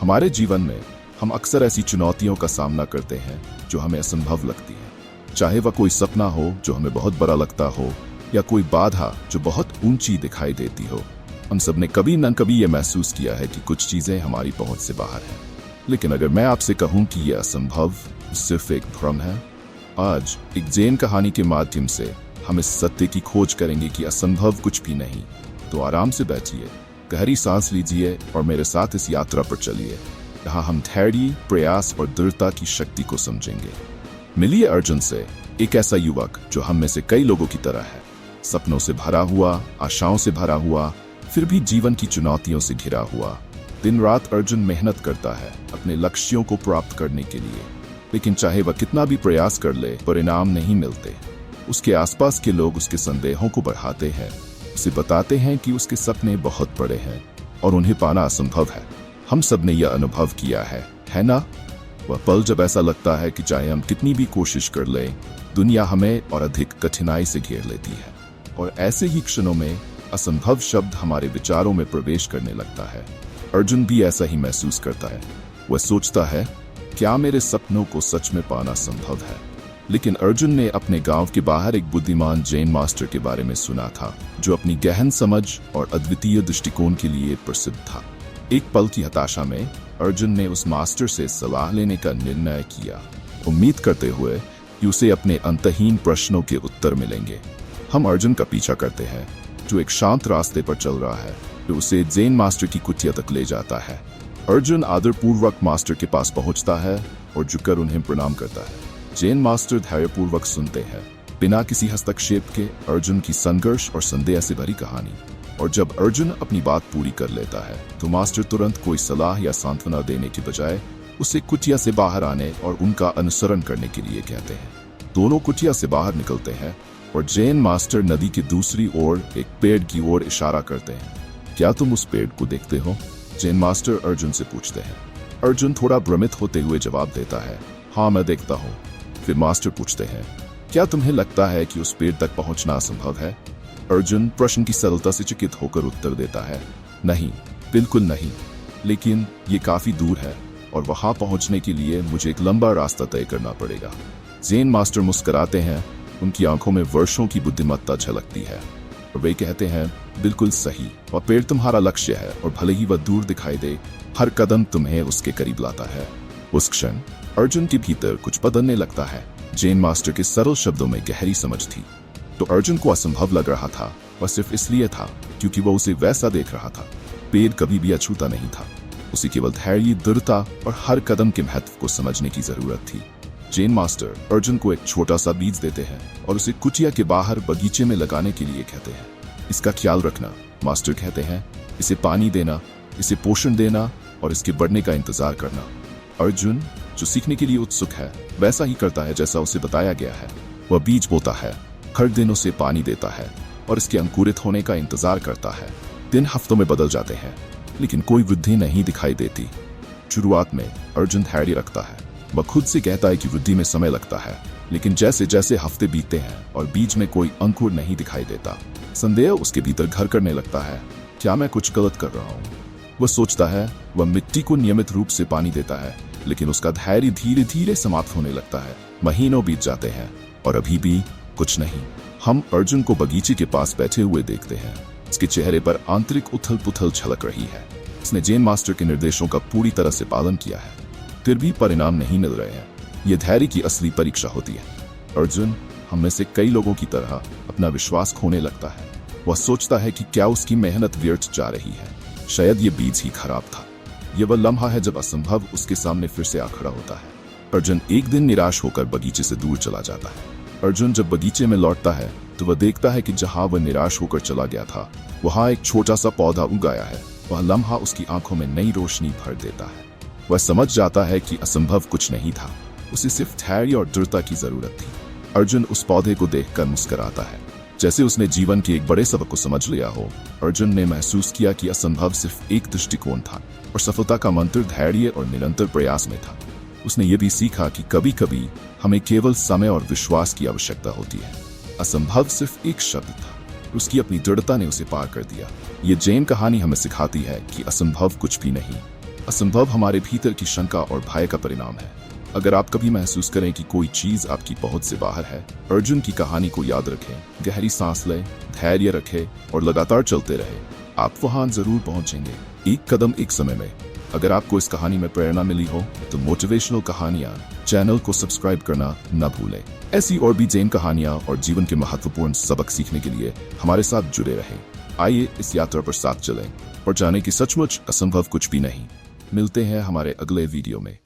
हमारे जीवन में हम अक्सर ऐसी चुनौतियों का सामना करते हैं जो हमें असंभव लगती है। चाहे वह कोई सपना हो जो हमें बहुत बड़ा लगता हो या कोई बाधा जो बहुत ऊंची दिखाई देती हो। हम सब ने कभी न कभी ये महसूस किया है कि कुछ चीजें हमारी पहुंच से बाहर हैं। लेकिन अगर मैं आपसे कहूं कि यह असंभव सिर्फ एक भ्रम है, आज एक जैन कहानी के माध्यम से हम इस सत्य की खोज करेंगे कि असंभव कुछ भी नहीं। तो आराम से बैठिए, गहरी सांस लीजिए और मेरे साथ इस यात्रा पर चलिए। यहाँ हम धैर्य, प्रयास और दृढ़ता की शक्ति को समझेंगे। मिलिए अर्जुन से, एक ऐसा युवक जो हम में से कई लोगों की तरह है, सपनों से भरा हुआ, आशाओं से भरा हुआ, फिर भी जीवन की चुनौतियों से घिरा हुआ। दिन रात अर्जुन मेहनत करता है अपने लक्ष्यों को प्राप्त करने के लिए, लेकिन चाहे वह कितना भी प्रयास कर ले, परिणाम नहीं मिलते। उसके आसपास के लोग उसके संदेहों को बढ़ाते हैं, उसे बताते हैं कि उसके सपने बहुत बड़े हैं और उन्हें पाना असंभव है। हम सब ने यह अनुभव किया है ना? वह पल जब ऐसा लगता है कि चाहे हम कितनी भी कोशिश कर लें, दुनिया हमें और अधिक कठिनाई से घेर लेती है। और ऐसे ही क्षणों में असंभव शब्द हमारे विचारों में प्रवेश करने लगता है। अर्जुन भी ऐसा ही महसूस करता है। वह सोचता है, क्या मेरे सपनों को सच में पाना संभव है? लेकिन अर्जुन ने अपने गांव के बाहर एक बुद्धिमान जैन मास्टर के बारे में सुना था, जो अपनी गहन समझ और अद्वितीय दृष्टिकोण के लिए प्रसिद्ध था। एक पल की हताशा में अर्जुन ने उस मास्टर से सलाह लेने का निर्णय किया, उम्मीद करते हुए कि उसे अपने अंतहीन प्रश्नों के उत्तर मिलेंगे। हम अर्जुन का पीछा करते हैं, जो एक शांत रास्ते पर चल रहा है, जो उसे जैन मास्टर की कुटिया तक ले जाता है। अर्जुन आदरपूर्वक मास्टर के पास पहुंचता है और झुककर उन्हें प्रणाम करता है। जैन मास्टर धैर्यपूर्वक सुनते हैं, बिना किसी हस्तक्षेप के, अर्जुन की संघर्ष और संदेह से भरी कहानी। और जब अर्जुन अपनी बात पूरी कर लेता है, तो मास्टर तुरंत कोई सलाह या सांत्वना देने के बजाय उसे कुटिया से बाहर आने और उनका अनुसरण करने के लिए कहते हैं। दोनों कुटिया से बाहर निकलते हैं और जैन मास्टर नदी के दूसरी ओर एक पेड़ की ओर इशारा करते हैं। क्या तुम उस पेड़ को देखते हो? जैन मास्टर अर्जुन से पूछते हैं। अर्जुन थोड़ा भ्रमित होते हुए जवाब देता है, हाँ मैं देखता हूँ। फिर मास्टर पूछते हैं, क्या तुम्हें लगता है कि उस पेड़ तक पहुंचना असंभव है? अर्जुन प्रश्न की सरलता से चकित होकर उत्तर देता है, नहीं, बिल्कुल नहीं, लेकिन ये काफी दूर है और वहां पहुंचने के लिए मुझे एक लंबा रास्ता तय करना पड़ेगा। जैन मास्टर मुस्कुराते हैं, उनकी आंखों में वर्षों की बुद्धिमत्ता झलकती है और वे कहते हैं, बिल्कुल सही, वह पेड़ तुम्हारा लक्ष्य है और भले ही वह दूर दिखाई दे, हर कदम तुम्हें उसके करीब लाता है। उस क्षण अर्जुन के भीतर कुछ बदलने लगता है। जैन मास्टर के सरल शब्दों में गहरी समझ थी। तो अर्जुन को असंभव लग रहा था, वह सिर्फ इसलिए था क्योंकि वह उसे वैसा देख रहा था। पेड़ कभी भी अछूता नहीं था, उसे केवल धैर्य, दृढ़ता और हर कदम के महत्व को समझने की जरूरत थी। जैन मास्टर अर्जुन को एक छोटा सा बीज देते हैं और उसे कुटिया के बाहर बगीचे में लगाने के लिए कहते हैं। इसका ख्याल रखना, मास्टर कहते हैं, इसे पानी देना, इसे पोषण देना और इसके बढ़ने का इंतजार करना। अर्जुन, जो सीखने के लिए उत्सुक है, वैसा ही करता है जैसा उसे बताया गया है। वह बीज बोता है, हर दिन उसे पानी देता है और इसके अंकुरित होने का इंतजार करता है। दिन हफ्तों में बदल जाते हैं, लेकिन कोई वृद्धि नहीं दिखाई देती। शुरुआत में अर्जुन धैर्य रखता है, वह खुद से कहता है कि वृद्धि में समय लगता है, लेकिन जैसे जैसे हफ्ते बीतते हैं और बीज में कोई अंकुर नहीं दिखाई देता, संदेह उसके भीतर घर करने लगता है। क्या मैं कुछ गलत कर रहा हूँ? वह सोचता है। वह मिट्टी को नियमित रूप से पानी देता है, लेकिन उसका धैर्य धीरे धीरे समाप्त होने लगता है। महीनों बीत जाते हैं और अभी भी कुछ नहीं। हम अर्जुन को बगीचे के पास बैठे हुए देखते हैं। उसके चेहरे पर आंतरिक उथल पुथल झलक रही है। उसने जैन मास्टर के निर्देशों का पूरी तरह से पालन किया है, फिर भी परिणाम नहीं मिल रहे हैं। यह धैर्य की असली परीक्षा होती है। अर्जुन हम में से कई लोगों की तरह अपना विश्वास खोने लगता है। वह सोचता है कि क्या उसकी मेहनत व्यर्थ जा रही है, शायद ये बीज ही खराब था। यह वह लम्हा है जब असंभव उसके सामने फिर से आ खड़ा होता है। अर्जुन एक दिन निराश होकर बगीचे से दूर चला जाता है। अर्जुन जब बगीचे में लौटता है तो वह देखता है कि जहां वह निराश होकर चला गया था, वहां एक छोटा सा पौधा उगाया है। वह लम्हा उसकी आंखों में नई रोशनी भर देता है। वह समझ जाता है कि असंभव कुछ नहीं था, उसे सिर्फ धैर्य और दृढ़ता की जरूरत थी। अर्जुन उस पौधे को देखकर मुस्कुराता है, जैसे उसने जीवन के एक बड़े सबक को समझ लिया हो। अर्जुन ने महसूस किया कि असंभव सिर्फ एक दृष्टिकोण था और सफलता का मंत्र धैर्य और निरंतर प्रयास में था। उसने ये भी सीखा कि कभी कभी हमें केवल समय और विश्वास की आवश्यकता होती है। असंभव सिर्फ एक शब्द था, उसकी अपनी दृढ़ता ने उसे पार कर दिया। ये जैन कहानी हमें सिखाती है कि असंभव कुछ भी नहीं। असंभव हमारे भीतर की शंका और भय का परिणाम है। अगर आप कभी महसूस करें कि कोई चीज आपकी पहुंच से बाहर है, अर्जुन की कहानी को याद रखें, गहरी सांस लें, धैर्य रखें और लगातार चलते रहें। आप वहां जरूर पहुंचेंगे, एक कदम एक समय में। अगर आपको इस कहानी में प्रेरणा मिली हो तो मोटिवेशनल कहानियां चैनल को सब्सक्राइब करना न भूलें। ऐसी और भी जैन कहानियां और जीवन के महत्वपूर्ण सबक सीखने के लिए हमारे साथ जुड़े रहें। आइए इस यात्रा पर साथ चलें और जानें कि सचमुच असंभव कुछ भी नहीं। मिलते हैं हमारे अगले वीडियो में।